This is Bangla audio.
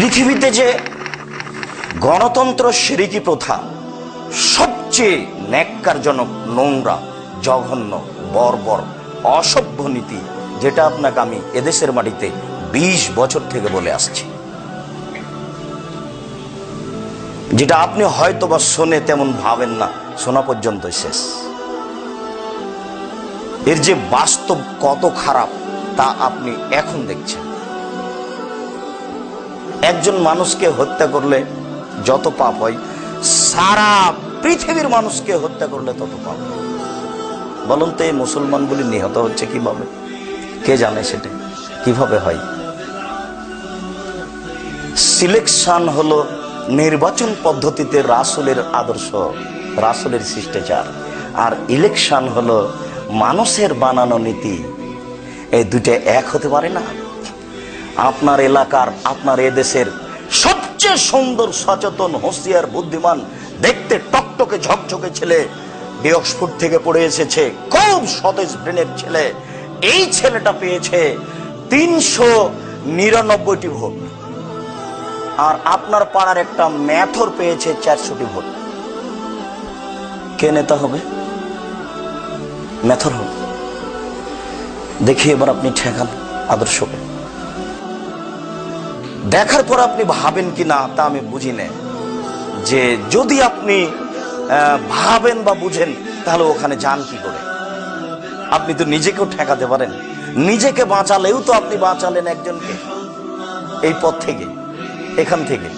পৃথিবীতে যে গণতন্ত্র শিরকি প্রথা সবচেয়ে ন্যাক্কারজনক, নোংরা, জঘন্য, বর্বর, অসভ্য নীতি, যেটা আপনাকে আমি এদেশের মাটিতে 20 বছর থেকে বলে আসছি, যেটা আপনি হয়তো বা শোনে তেমন ভাবেন না, শোনা পর্যন্ত শেষ। এর যে বাস্তব কত খারাপ তা আপনি এখন দেখছেন। একজন মানুষকে হত্যা করলে যত পাপ হয়, সারা পৃথিবীর মানুষকে হত্যা করলে তত পাপ। বলুন তো এই মুসলমানগুলি নিহত হচ্ছে কিভাবে? কে জানে সেটা কিভাবে হয়? সিলেকশন হলো নির্বাচন পদ্ধতিতে রাসূলের আদর্শ, রাসূলের শিষ্টাচার, আর ইলেকশন হলো মানুষের বানানো নীতি। এই দুটো এক হতে পারে না। আপনার এলাকার, আপনার এদেশের সবচেয়ে সুন্দর, সচেতন, হোশিয়ার, বুদ্ধিমান, দেখতে টকটকে ঝকঝকে ছেলে অক্সফোর্ড থেকে পড়ে এসেছে, খুব সতেজ ব্রেনের ছেলে, এই ছেলেটা পেয়েছে 399টি ভোট, আর আপনার পাড়ার একটা ম্যাথর পেয়েছে 400টি ভোট। কে নেতা হবে? ম্যাথর হবে। দেখি এবার আপনি ঠেকান আদর্শকে। দেখার পর আপনি ভাবেন কি না তা আমি বুঝি না, যে যদি আপনি ভাবেন বা বুঝেন তাহলে ওখানে যান কি করে? আপনি তো নিজেকেও ঠেকাতে পারেন। নিজেকে বাঁচালেও তো আপনি বাঁচালেন একজনকে এই পথ থেকে, এখান থেকে।